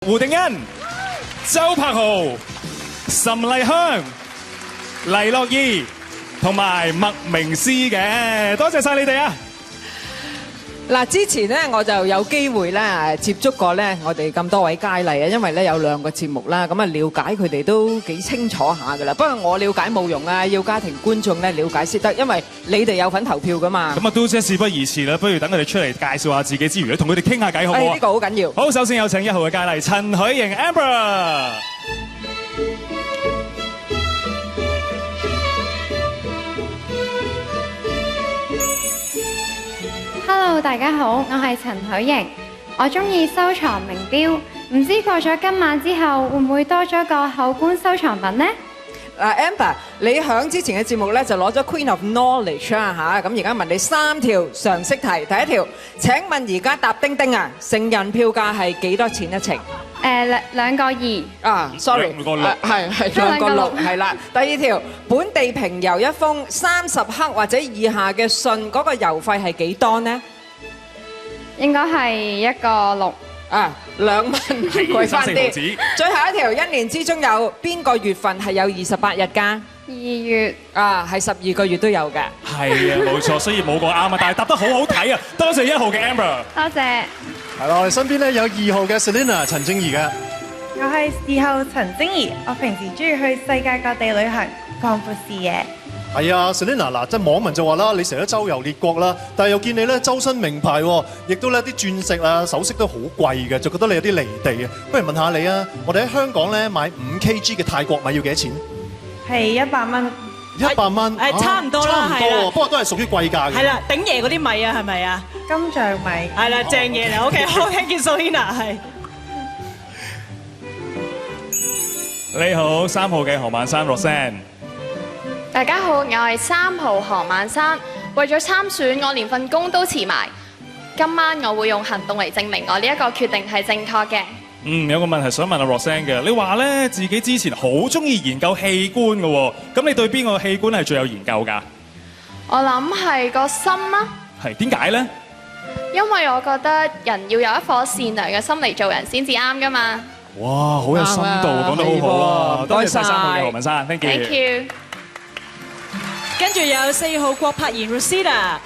胡定欣、周柏豪、岑麗香、黎諾懿同埋麥明詩嘅，多謝晒你哋啊！嗱，之前咧我就有機會咧接觸過咧我哋咁多位佳麗啊，因為咧有2個節目啦，咁啊了解佢哋都幾清楚下噶啦。不過我了解冇用啊，要家庭觀眾咧了解先得，因為你哋有份投票噶嘛。咁啊，都即係事不宜遲啦，不如等佢哋出嚟介紹下自己之餘咧，同佢哋傾下偈好唔好啊？呢個好緊要。好，首先有請1號嘅佳麗陳許瑩 Amber。Hello， 大家好，我係陳許瑩，我中意收藏名錶，唔知過咗今晚之後，會唔會多咗個口官收藏品呢？嗱 Amber， 你響之前嘅節目咧就攞咗 Queen of Knowledge 啊嚇，咁而家問你3條常識題，第一條，請問而家搭叮叮啊，成人票價係幾多錢一程？2個2。啊 ，sorry， 2個6，係2個6，係啦。第二條，本地平郵一封30克或者以下嘅信，嗰個郵費係幾多呢？應該係1個6。啊，2蚊貴翻啲。最後一條，一年之中有邊個月份係有28日㗎？2月。啊，係12個月都有嘅。係啊，冇錯，雖然冇個啱啊，但係答得好好睇啊！多謝1號嘅 Amber。多謝。係啦，我哋身邊咧有2號嘅 Selina 陳靜怡嘅。我係2號陳靜怡，我平時中意去世界各地旅行，擴闊視野。係啊 Selina 嗱，即係網民就話啦，你成日都周遊列國啦，但係又見你咧周身名牌喎，亦都咧啲鑽石啊首飾都好貴嘅，就覺得你有啲離地啊。不如問下你啊，我哋喺香港咧買5kg 嘅泰國米要幾多錢？係100蚊。100蚊，差唔多啦，差唔多喎，不過都係屬於貴價嘅。係啦，鼎爺嗰啲米啊，係咪啊？金像米。係啦，正嘢嚟。OK， 好，thank you Selina，係。你好，3號嘅何曼珊 Rosanne。大家好，我係3號何曼珊。為咗參選，我連份工都辭埋。今晚我會用行動嚟證明我呢一個決定係正確嘅。有個問題想問阿 Rosanne 嘅，你話咧自己之前好中意研究器官嘅喎，咁你對邊個器官係最有研究㗎？我諗係個心啦。係點解咧？因為我覺得人要有一顆善良嘅心嚟做人先至啱㗎嘛。哇，好有深度，講得好好啊！多謝晒3號嘅何文珊 ，thank you。Thank you。跟住有4號郭柏妍 Rosita。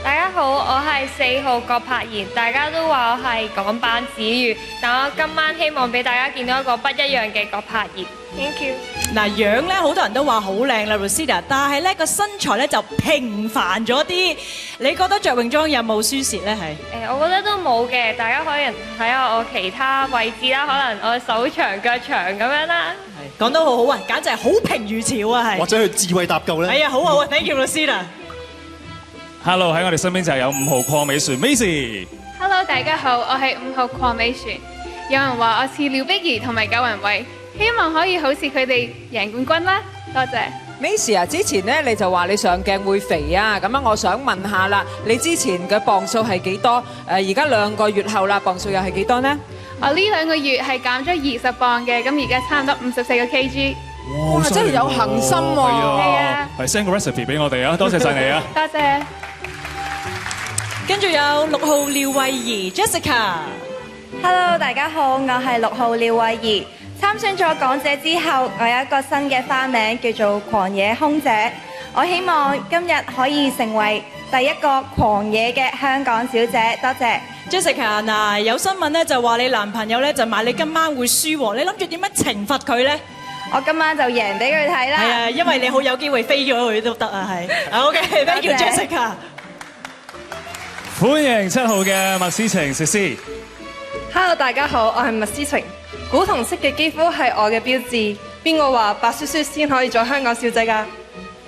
大家好，我係4號郭柏妍，大家都話我係港版子瑜，但我今晚希望俾大家見到一個不一樣嘅郭柏妍。Thank you。嗱，樣咧好多人都話好靚啦 Rosita， 但係咧個身材咧就平凡咗啲。你覺得着泳裝有冇輸蝕咧？係我覺得都冇嘅，大家可以睇下我其他位置啦，可能我手長腳長咁樣啦。係講得好好啊，簡直係好評如潮啊！係或者佢智慧搭救咧？係啊，好好啊 ，thank you Rosita。Hello， 喺我哋身邊就有5號鄺美璇 Macy。Hello， 大家好，我係5號鄺美璇。有人話我似廖碧兒同埋九雲慧，希望可以好似佢哋贏冠軍啦。多謝。Macy 啊，之前咧你就話你上鏡會肥啊，咁樣我想問下啦，你之前嘅磅數係幾多？而家2個月後啦，磅數又係幾多呢？我呢2個月係減咗20磅嘅，咁而家差唔多54個 kg。哇，真係有恆心喎！係啊，係 send 個 recipe 俾我哋啊，多謝晒你啊！多謝。跟住有6號廖慧儀 Jessica。Hello， 大家好，我係6號廖慧儀。參選咗港姐之後，我有一個新嘅花名叫做狂野空姐。我希望今日可以成為第一個狂野嘅香港小姐。多謝。Jessica， 嗱，有新聞咧就話你男朋友咧就罵你今晚會輸喎，你諗住點樣懲罰佢咧？我今晚就贏俾佢睇啦。係啊，因為你好有機會飛咗佢都得啊，係。OK，thank you Jessica。歡迎7號嘅麥思晴 Sissy。Hello， 大家好，我係麥思晴。古銅色嘅肌膚係我嘅標誌。邊個話白雪雪先可以做香港小姐㗎？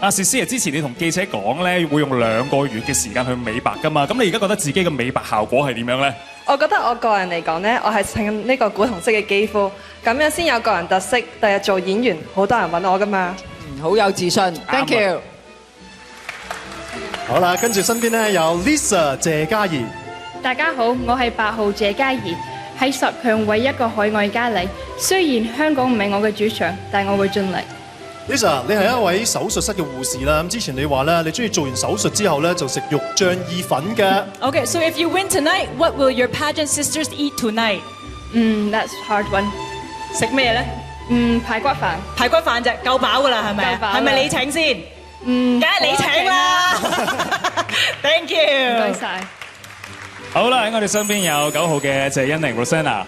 阿 Sissy 之前你同記者講咧，會用2個月嘅時間去美白㗎嘛？咁你而家覺得自己嘅美白效果係點樣咧？我覺得我個人嚟講呢，我係襯呢個古銅色嘅肌膚，咁樣先有個人特色。第日做演員，好多人揾我㗎嘛。好有自信 ，thank you。好啦，跟住身邊咧有 Lisa 謝嘉怡。大家好，我係8號謝嘉怡，喺10強為一個海外佳麗。雖然香港唔係我嘅主場，但我會盡力。Lisa， 你係一位手術室嘅護士啦。咁之前你話咧，你中意做完手術之後咧，就食肉醬意粉嘅。Okay, so if you win tonight, what will your pageant sisters eat tonight? That's hard one。食咩咧？排骨飯。排骨飯啫，夠飽噶啦，係咪啊？夠飽啦係咪你請先？梗係你請啦。Thank 唔該 you。晒。好啦，喺我哋身邊有9號嘅謝欣寧 Rosanna。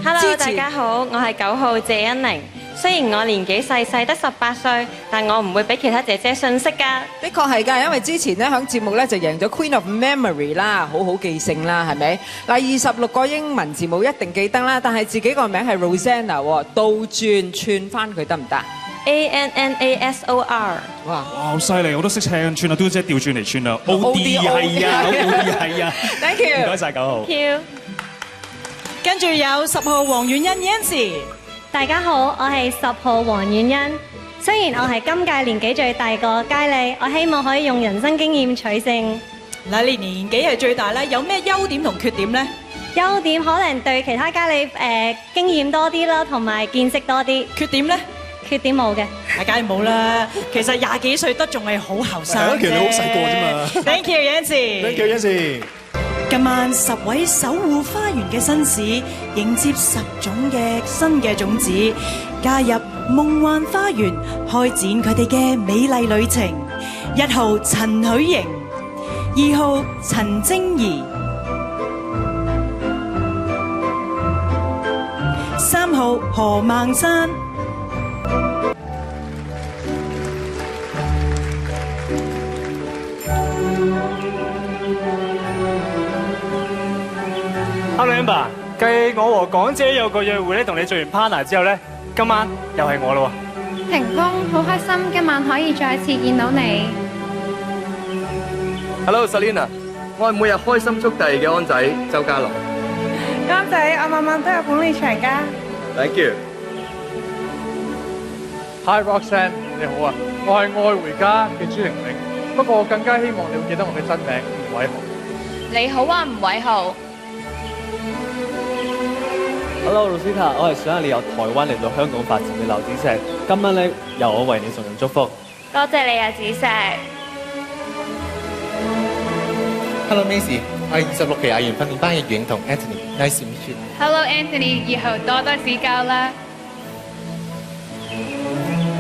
Hello，大家好，我係9號謝欣寧。雖然我年紀細得18歲，但我唔會俾其他姐姐遜色㗎。的確係㗎，因為之前咧響節目咧就贏咗 Queen of Memory 啦，好好記性啦，係咪？嗱26個英文字母一定記得啦，但係自己個名係 Rosanna 喎，倒轉串翻佢得唔得？ ANNASOR。哇！哇，好犀利，我都識唱串啊，都即係調轉嚟串啊。OD 係啊，OD 係啊。 Thank you。唔該晒9號。 Thank you。跟住有10號黃婉欣 Yancy。大家好，我係10號黃婉欣。雖然我係今屆年紀最大個佳麗，我希望可以用人生經驗取勝。嗱，你年紀係最大咧，有咩優點同缺點咧？優點可能對其他佳麗經驗多啲啦，同埋見識多啲。缺點咧？缺點冇嘅。梗係冇啦，其實20幾歲都仲係好後生啫。其實你好細個啫嘛。Thank you Yancy。 Thank you Yancy。今晚10位守護花園嘅紳士迎接10種嘅新嘅種子，加入夢幻花園，開展佢哋嘅美麗旅程。1號陳許瑩，2號陳貞儀，3號何孟珊。Hello Amber， 繼我和港姐有個約會咧，同你做完 partner 之後咧，今晚又係我咯喎。霆鋒，好開心今晚可以再次見到你。Hello Selina， 我係每日開心速遞嘅安仔周家樂。安仔，我晚晚都有捧你場㗎。Thank you。Hi Roxanne， 你好啊，我係愛回家嘅朱玲玲，不過我更加希望你會記得我嘅真名吳偉豪。你好啊，吳偉豪。Hello Rosita， 我係想你由台灣嚟到香港發展嘅劉子石，今晚咧由我為你送上祝福。多謝你啊，子石。Hello Macy， 我係26期藝員訓練班嘅袁同 Anthony，Nice to meet you。Hello Anthony， 以後多多指教啦。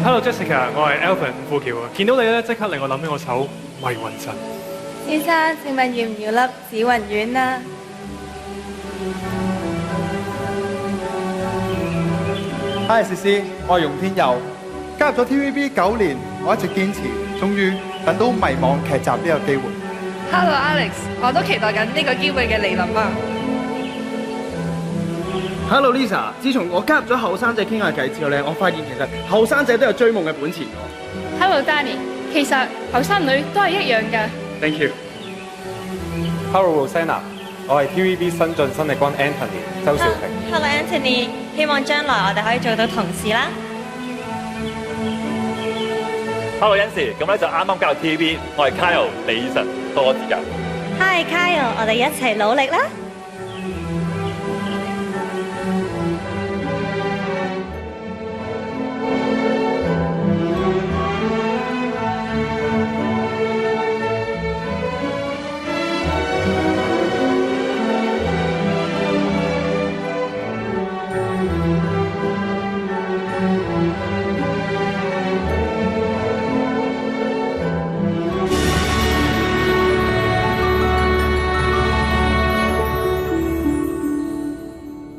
Hello Jessica， 我係 Alvin 伍富橋啊，見到你咧即刻令我諗起我首迷魂陣。先生，請問要唔要粒紫雲丸啊？Hi 思思，我係容天佑，加入咗 TVB 9年，我一直堅持，終於等到迷惘劇集呢個機會。Hello Alex， 我都期待緊呢個機會嘅嚟臨啊。Hello Lisa， 自從我加入咗後生仔傾下偈之後咧，我發現其實後生仔都有追夢嘅本錢㗎。Hello Danny， 其實後生女都係一樣㗎。Thank you。Hello Rosanna， 我係 TVB 新晉新力軍 Anthony 周兆平。Hello Anthony， 希望將來我哋可以做到同事啦。Hello 欣時，咁咧就啱啱加入 TVB， 我係 Kyle 李以晨，多指教。Hi Kyle， 我哋一齊努力啦！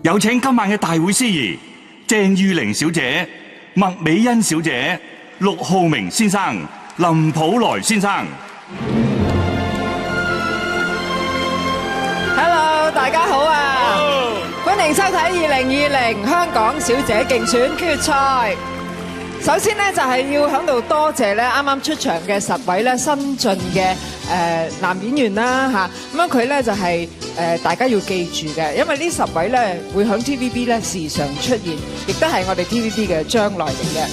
有請今晚嘅大會司儀鄭裕玲小姐、麥美欣小姐、陸浩明先生、林普來先生。Hello， 大家好啊！歡迎收睇2020香港小姐競選決賽。首先咧就係要喺度多謝咧啱啱出場嘅10位咧新晉嘅男演員啦嚇，咁樣佢咧就係大家要記住嘅，因為呢10位咧會喺 TVB 咧時常出現，亦都係我哋 TVB 嘅將來嚟嘅。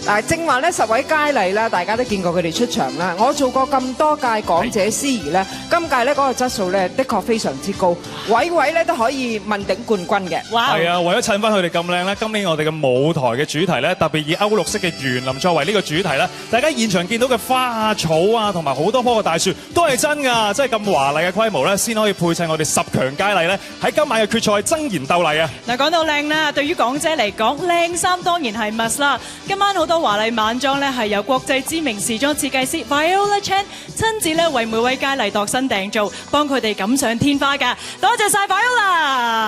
嗱，正話咧10位佳麗啦，大家都見過佢哋出場啦。我做過咁多屆港姐司儀咧，今屆咧嗰個質素咧，的確非常之高，位位咧都可以問鼎冠軍嘅。係啊，為咗襯翻佢哋咁靚咧，今年我哋嘅舞台嘅主題咧，特別以歐陸式嘅園林作為呢個主題咧，大家現場見到嘅花啊、草啊，同埋好多棵嘅大樹都係真㗎，即係咁華麗嘅規模咧，先可以配襯我哋10強佳麗咧喺今晚嘅決賽爭妍鬥麗啊！嗱，講到靚啦，對於港姐嚟講，靚衫當然係 must 啦。今晚好多華麗晚裝咧，係由國際知名時裝設計師 Viola Chan 親自咧為每位佳麗度身訂造，幫佢哋錦上添花㗎。多謝晒 Viola！